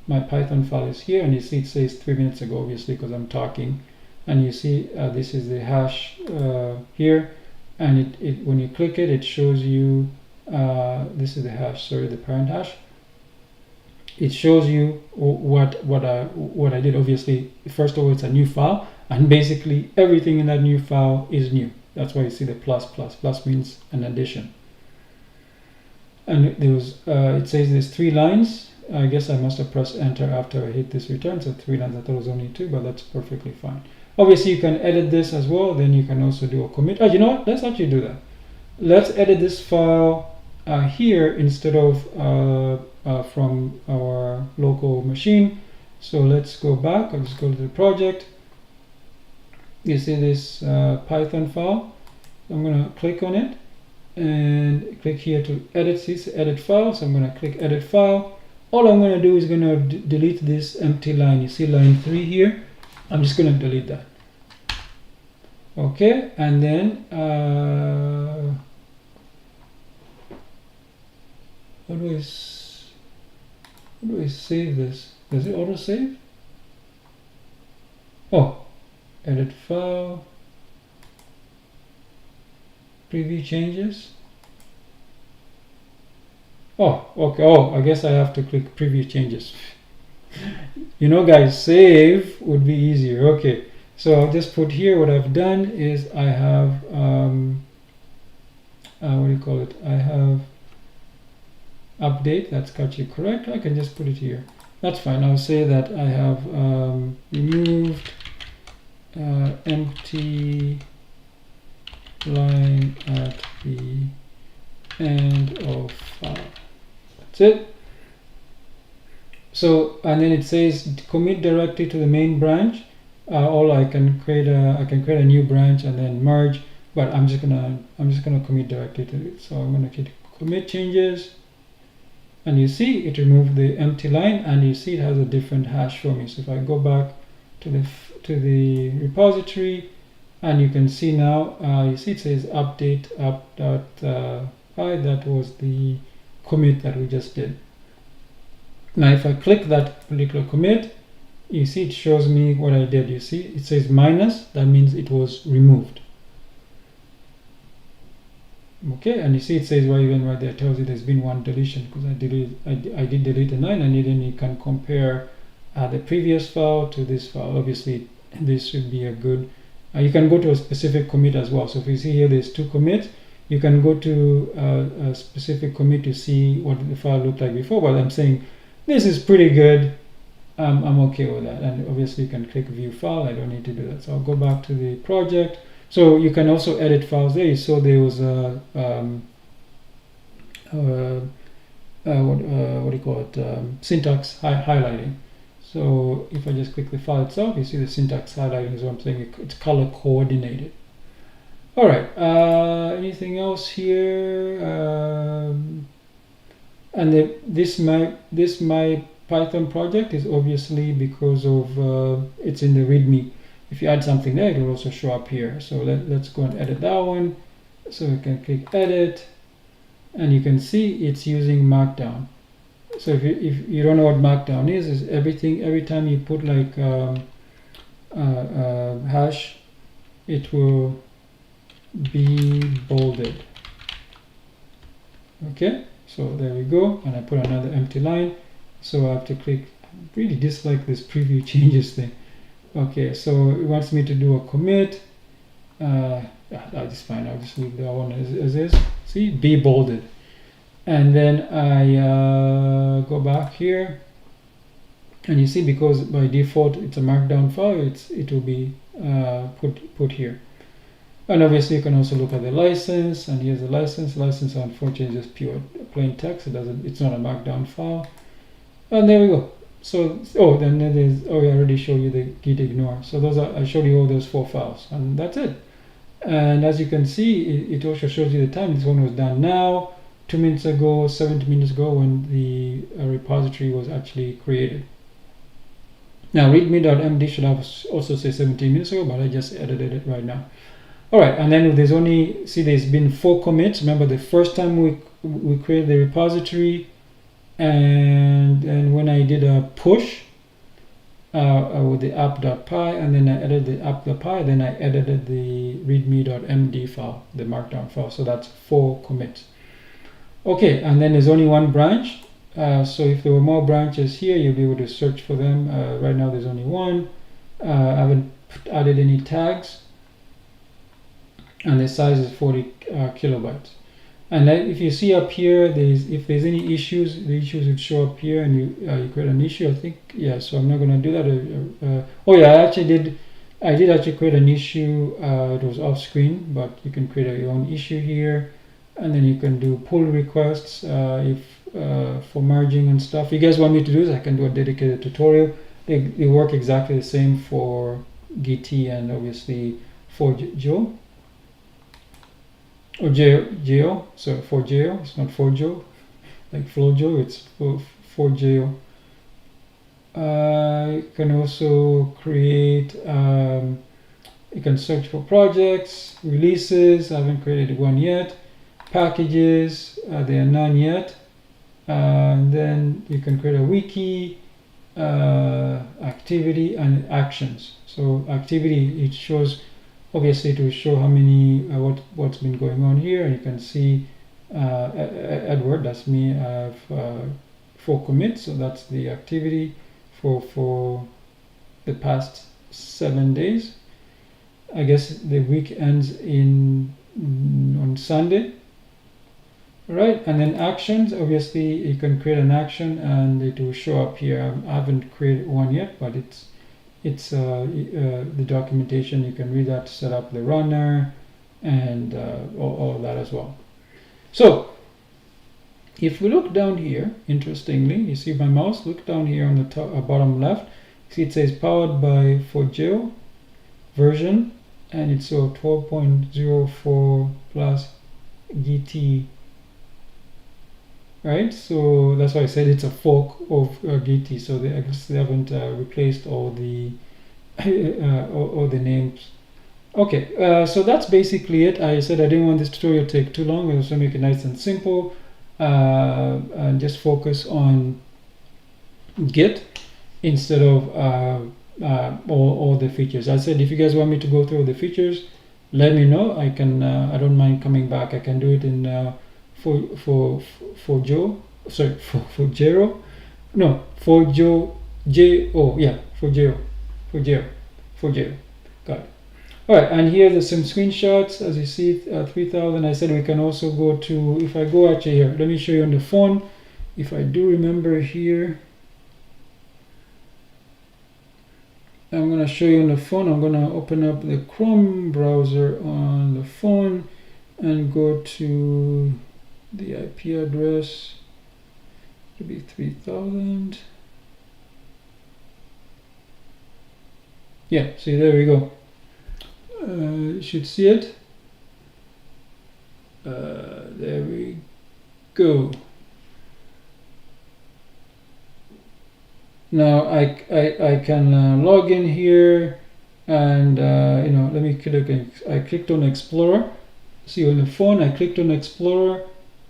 my Python file is here, and you see it says 3 minutes ago obviously because I'm talking. And you see this is the hash here, and when you click it, it shows you this is the hash, sorry, the parent hash. It shows you what I did. Obviously, first of all, it's a new file, and basically everything in that new file is new. That's why you see the plus. Plus means an addition. and there was it says there's 3 lines. I guess I must have pressed enter after I hit this return, so 3 lines. I thought it was only 2, but that's perfectly fine. Obviously you can edit this as well. Then you can also do a commit. Oh, you know what, let's actually do that. Let's edit this file here instead of from our local machine. So let's go back. I'll just go to the project. You see this Python file. I'm going to click on it and click here to edit this edit file. So I'm going to click edit file. All I'm going to do is going to delete this empty line. You see line 3 here. I'm just going to delete that. Okay, and then how do I save this? Does it auto save? Oh, edit file, preview changes. Oh, okay. Oh, I guess I have to click preview changes. You know, guys, save would be easier. Okay, so I'll just put here what I've done is I have what do you call it? I have update. That's actually correct. I can just put it here. That's fine. I'll say that I have removed empty line at the end of file. That's it. So, and then it says commit directly to the main branch. Or I can create a new branch and then merge. But I'm just gonna commit directly to it. So I'm gonna hit commit changes. And you see it removed the empty line, and you see it has a different hash for me. So if I go back to the repository, and you can see now, you see it says update up.py. That was the commit that we just did. Now if I click that particular commit, you see it shows me what I did. You see it says minus. That means it was removed. Okay, and you see it says even right there, tells you there's been one deletion because I did delete a 9, and then you can compare the previous file to this file. Obviously this should be a good you can go to a specific commit as well. So if you see here there's 2 commits, you can go to a specific commit to see what the file looked like before. But I'm saying this is pretty good. I'm okay with that, and obviously you can click view file. I don't need to do that, so I'll go back to the project. So you can also edit files there. You saw there was a what do you call it, syntax highlighting. So if I just click the file itself, you see the syntax highlighting is what I'm saying. It's color coordinated. All right, anything else here? And this my Python project is obviously because of it's in the README. If you add something there, it will also show up here. So let's go and edit that one. So we can click edit, and you can see it's using Markdown. So if you don't know what Markdown is every time you put like hash, it will be bolded. Okay, so there we go, and I put another empty line. So I have to click. I really dislike this preview changes thing. Okay, so it wants me to do a commit. That's fine. I'll just leave that one as is. See, be bolded, and then I go back here, and you see because by default it's a Markdown file, it will be put here. And obviously you can also look at the license, and here's the license. License unfortunately is just pure plain text. It's not a Markdown file. And there we go. So then there's I already showed you the git ignore. So I showed you all those 4 files, and that's it. And as you can see, it also shows you the time. This one was done now, 2 minutes ago, 70 minutes ago, when the repository was actually created. Now readme.md should have also say 17 minutes ago, but I just edited it right now. All right, and then there's been 4 commits. Remember the first time we created the repository, and when I did a push with the app.py, and then I edited the app.py, then I edited the readme.md file, the Markdown file. So that's 4 commits. Okay, and then there's only 1 branch. So if there were more branches here, you'll be able to search for them. Right now there's only 1. I haven't added any tags, and the size is 40 kilobytes. And then if you see up here, if there's any issues, the issues would show up here, and you create an issue. I think, yeah. So I'm not going to do that. Oh yeah, I did actually create an issue. It was off screen, but you can create your own issue here, and then you can do pull requests for merging and stuff. If you guys want me to do this, I can do a dedicated tutorial. They work exactly the same for Git and obviously Forgejo. Or Geo, so Forgejo, it's not Forgejo, like Flojo, it's Forgejo. You can also create, you can search for projects, releases, I haven't created one yet, packages, there are none yet, and then you can create a wiki, activity, and actions. So activity, it shows, obviously it will show how many, what's been going on here, and you can see Edward, that's me, I have 4 commits, so that's the activity for the past 7 days. I guess the week ends on Sunday, right? And then actions, obviously you can create an action and it will show up here. I haven't created one yet, but it's the documentation. You can read that, set up the runner, and all of that as well. So if we look down here, interestingly, you see my mouse, look down here on the top, bottom left, see it says powered by Forgejo version, and it's 12.04 plus GT, right? So that's why I said it's a fork of GT. So I guess they haven't replaced all the names. Okay, so that's basically it. I said I didn't want this tutorial to take too long. I was going to make it nice and simple, and just focus on Git instead of all the features. I said if you guys want me to go through the features, let me know. I can. I don't mind coming back. I can do it in Forgejo. Got it. All right, and here there's some screenshots. As you see, 3000. I said we can also go to, if I go actually here, let me show you on the phone. If I do remember here, I'm going to show you on the phone. I'm going to open up the Chrome browser on the phone and go to the IP address. It will be 3000. Yeah, see, there we go. You should see it. There we go. Now I can log in here, and let me click. I clicked on Explorer. See on the phone, I clicked on Explorer,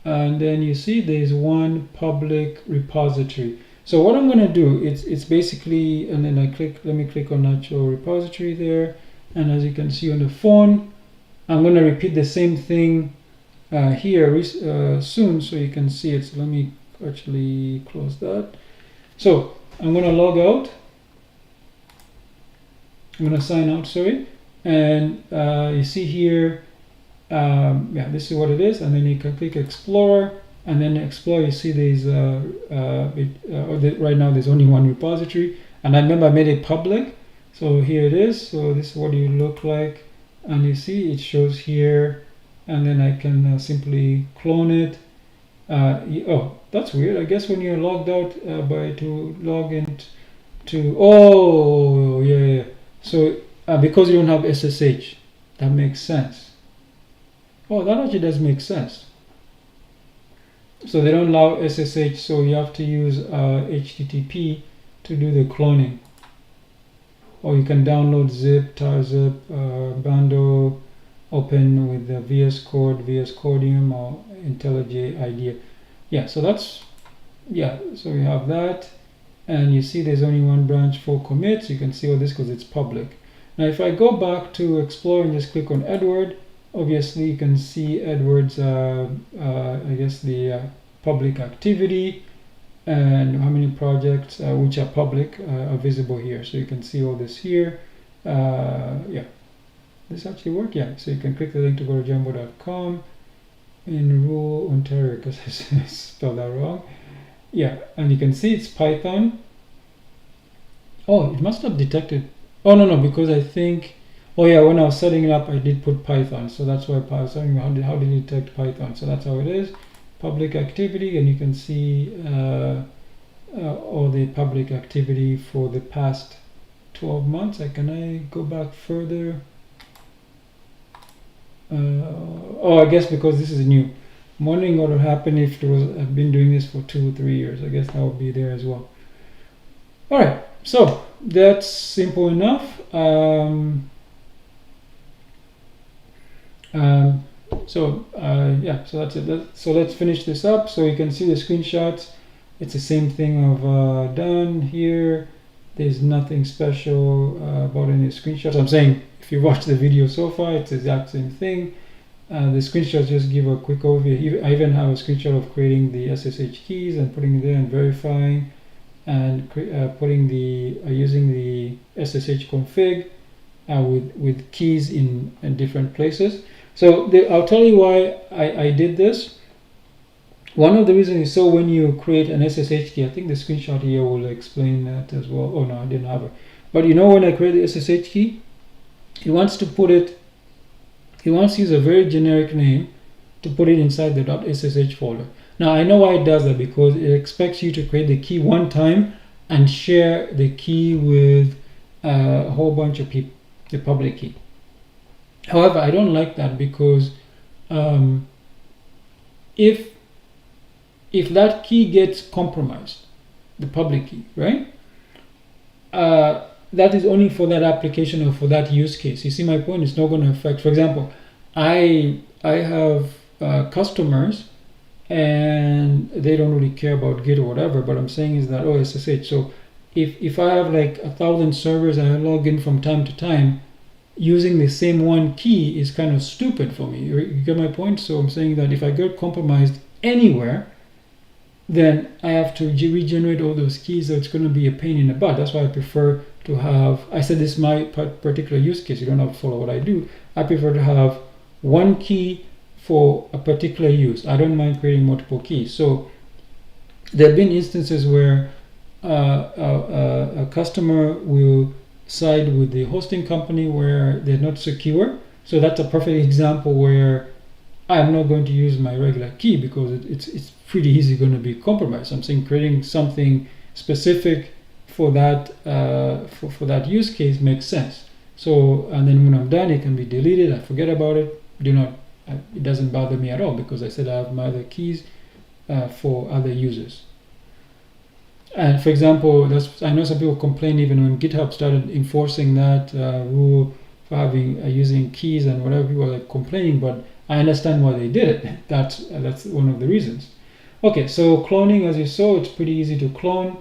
and then you see there's one public repository. So what I'm going to do, it's basically, and then let me click on actual repository there, and as you can see on the phone, I'm going to repeat the same thing here soon, so you can see it. So let me actually close that. So I'm going to log out. I'm going to sign out, sorry, and you see here, yeah, this is what it is, and then you can click Explorer. And then Explore, you see there's right now there's only one repository, and I remember I made it public, so here it is. So this is what you look like, and you see it shows here, and then I can simply clone it. Oh, that's weird. I guess when you're logged out to log in to, oh yeah. So because you don't have SSH, that makes sense. Oh, that actually does make sense. So they don't allow SSH, so you have to use HTTP to do the cloning. Or you can download zip, tarzip, bundle, open with the VS Code, VS Codium, or IntelliJ IDEA. Yeah, so that's, yeah, so we have that. And you see there's only one branch for commits. You can see all this because it's public. Now if I go back to Explore and just click on Edward, obviously you can see Edward's, I guess the public activity and how many projects which are public are visible here. So you can see all this here. Yeah, this actually worked. Yeah, so you can click the link to go to ojambo.com, in rural Ontario, because I spelled that wrong. Yeah, and you can see it's Python. Oh, it must have detected. Oh, no, because I think, oh yeah, when I was setting it up, I did put Python. So that's why Python, how did it detect Python? So that's how it is. Public activity, and you can see all the public activity for the past 12 months. Can I go back further? Oh, I guess because this is new. I'm wondering what would happen if it was, I've been doing this for 2 or 3 years. I guess that would be there as well. All right, so that's simple enough. Yeah, so that's it. So let's finish this up. So you can see the screenshots. It's the same thing I've done here. There's nothing special about any screenshots. I'm saying if you watch the video so far, it's the exact same thing. The screenshots just give a quick overview. I even have a screenshot of creating the SSH keys and putting it there and verifying, and putting the using the SSH config with keys in different places. So I'll tell you why I did this. One of the reasons is so when you create an SSH key, I think the screenshot here will explain that as well. Oh no, I didn't have it. But you know, when I create the SSH key, he wants to use a very generic name to put it inside the .ssh folder. Now I know why it does that, because it expects you to create the key one time and share the key with a whole bunch of people, the public key. However, I don't like that, because if that key gets compromised, the public key, right? That is only for that application or for that use case. You see my point? It's not going to affect. For example, I have customers, and they don't really care about Git or whatever. But I'm saying is that SSH. So if I have like 1,000 servers and I log in from time to time, using the same one key is kind of stupid for me. You get my point? So I'm saying that if I get compromised anywhere, then I have to regenerate all those keys, so it's going to be a pain in the butt. That's why I prefer to have, I said this is my particular use case, you don't have to follow what I do. I prefer to have one key for a particular use. I don't mind creating multiple keys. So there have been instances where a customer will side with the hosting company where they're not secure. So that's a perfect example where I'm not going to use my regular key, because it's pretty easy going to be compromised. I'm saying creating something specific for that for that use case makes sense. So, and then when I'm done, it can be deleted. I forget about it. It doesn't bother me at all, because I said I have my other keys for other users. And for example, I know some people complain even when GitHub started enforcing that rule for having using keys and whatever, people are like complaining, but I understand why they did it. That's one of the reasons. Okay, so cloning, as you saw, it's pretty easy to clone.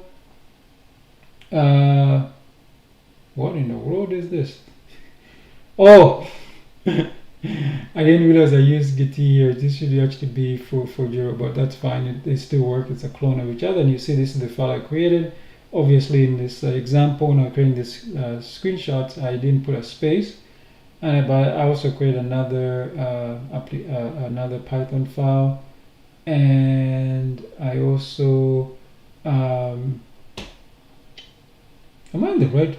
What in the world is this? Oh, I didn't realize I used Git here. This should actually be for Forgejo, but that's fine. They still work. It's a clone of each other. And you see, this is the file I created. Obviously, in this example, when I created this screenshots, I didn't put a space. But I also created another another Python file, and I also am I on the right?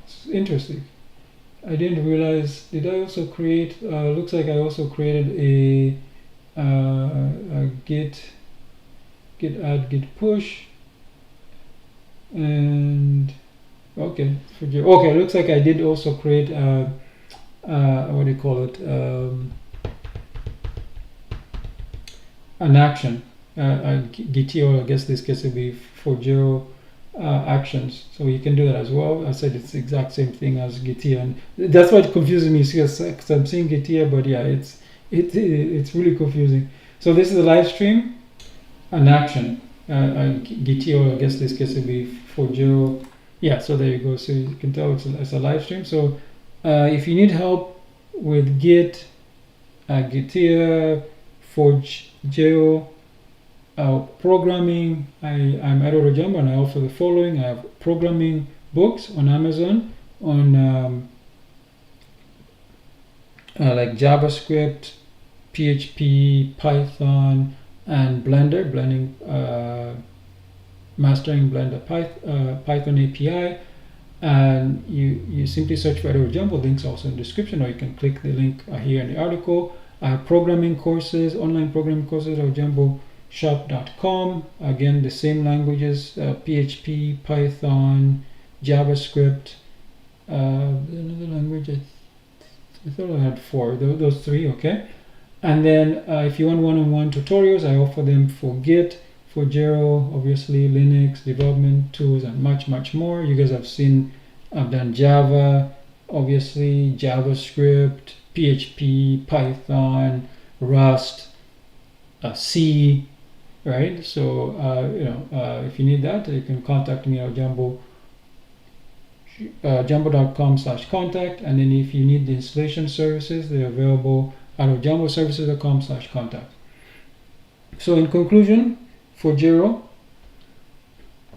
It's interesting. I didn't realize. Did I also create? Looks like I also created a git add, git push, and okay, okay. Looks like I did also create what do you call it? An action. GTO. I guess this case will be Forgejo actions. So you can do that as well. I said it's the exact same thing as Gitia, and that's what confuses me, because I'm saying Gitia, but yeah, it's really confusing. So this is a live stream, an action. Gitio, I guess this case will be Forgejo. Yeah, so there you go. So you can tell it's a live stream. So if you need help with Git, Gitia, Forgejo, programming, I'm at Ojambo, and I offer the following. I have programming books on Amazon, on like JavaScript, PHP, Python, and Blender, mastering Blender Python API. And you simply search for Ojambo. Links also in the description, or you can click the link here in the article. I have programming courses, online programming courses, ojamboshop.com. Again, the same languages, PHP, Python, JavaScript, another language, I thought I had 4, those 3, okay? And then if you want one-on-one tutorials, I offer them for Git, Forgejo, obviously Linux, development tools, and much more. You guys have seen I've done Java, obviously, JavaScript, PHP, Python, Rust, C, right? So, if you need that, you can contact me at ojambo.com/contact. And then if you need the installation services, they're available at ojamboservices.com/contact. So in conclusion, Forgejo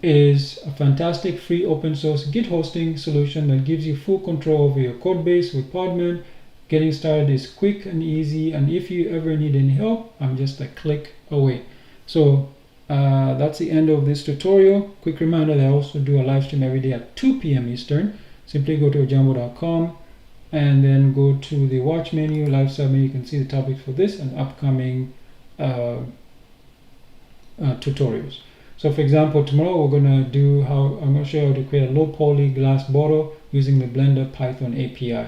is a fantastic free open source Git hosting solution that gives you full control over your code base with Podman. Getting started is quick and easy, and if you ever need any help, I'm just a click away. So that's the end of this tutorial. Quick reminder that I also do a live stream every day at 2 p.m. Eastern. Simply go to ojambo.com and then go to the watch menu, lifestyle menu. You can see the topics for this and upcoming tutorials. So for example, tomorrow we're going to I'm going to show you how to create a low poly glass bottle using the Blender Python API.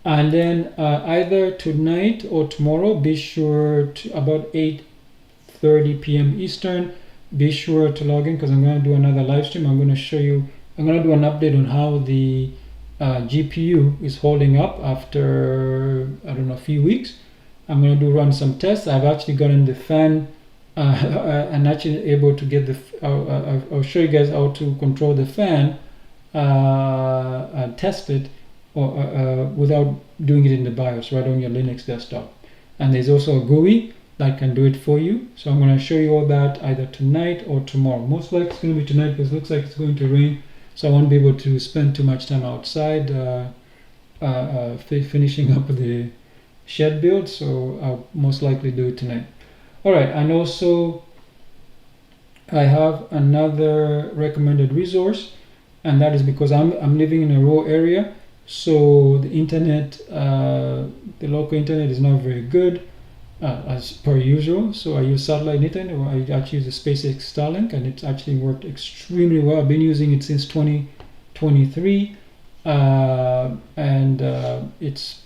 And then either tonight or tomorrow, be sure to about 8:30 p.m. Eastern, be sure to log in, because I'm going to do another live stream. I'm going to do an update on how the GPU is holding up after, I don't know, a few weeks. I'm going to run some tests. I've actually gotten the fan and actually able to get I'll show you guys how to control the fan and test it without doing it in the BIOS, right on your Linux desktop. And there's also a GUI that can do it for you. So I'm going to show you all that either tonight or tomorrow. Most likely it's going to be tonight because it looks like it's going to rain, so I won't be able to spend too much time outside finishing up the shed build, so I'll most likely do it tonight. Alright, and also I have another recommended resource, and that is because I'm living in a rural area, so the internet, the local internet is not very good as per usual. So I use satellite internet, or I actually use the SpaceX Starlink, and it's actually worked extremely well. I've been using it since 2023, and it's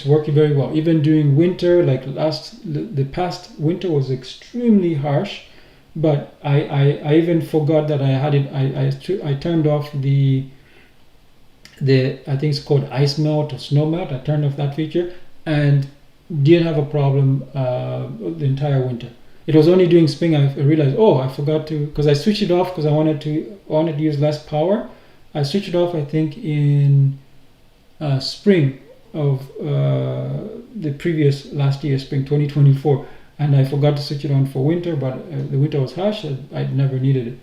working very well. Even during winter, like the past winter was extremely harsh, but I even forgot that I had it. I turned off the I think it's called ice melt or snow melt. I turned off that feature and didn't have a problem the entire winter. It was only during spring I realized, oh, I forgot to, because I switched it off because I wanted to use less power. I switched it off, I think, in spring of the last year, spring 2024, and I forgot to switch it on for winter, but the winter was harsh, I never needed it.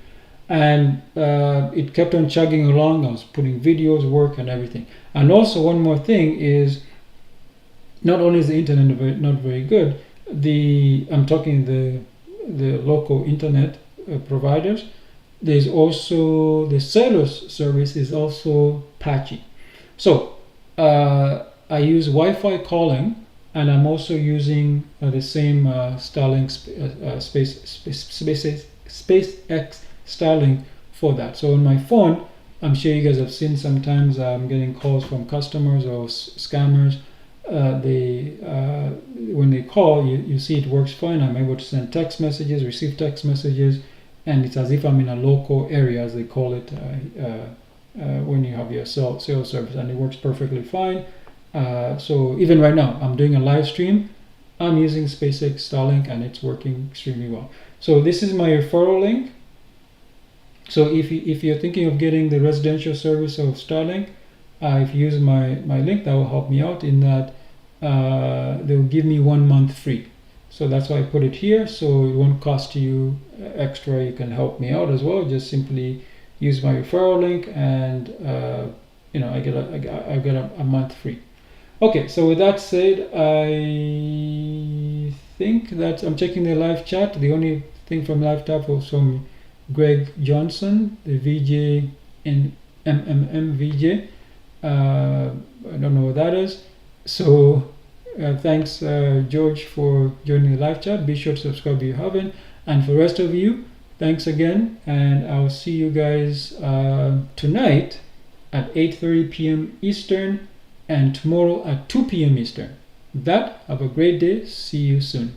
And it kept on chugging along. I was putting videos, work, and everything. And also one more thing is, not only is the internet not very good, I'm talking the local internet providers, there's also the cellular service is also patchy. So I use Wi-Fi calling, and I'm also using the same Starlink SpaceX Starlink for that. So on my phone, I'm sure you guys have seen sometimes I'm getting calls from customers or scammers. When they call, you see it works fine. I'm able to send text messages, receive text messages, and it's as if I'm in a local area, as they call it, when you have your cell service, and it works perfectly fine. So even right now, I'm doing a live stream. I'm using SpaceX Starlink, and it's working extremely well. So this is my referral link. So if you're thinking of getting the residential service of Starlink, if you use my link, that will help me out in that they will give me 1 month free. So that's why I put it here, so it won't cost you extra. You can help me out as well. Just simply use my referral link, and I get a month free. Okay, so with that said, I think that I'm checking the live chat. The only thing from live chat was from Greg Johnson, the VJ in MMM VJ. I don't know what that is. So thanks, George, for joining the live chat. Be sure to subscribe if you haven't. And for the rest of you, thanks again. And I'll see you guys tonight at 8:30 p.m. Eastern and tomorrow at 2 p.m. Eastern. With that, have a great day. See you soon.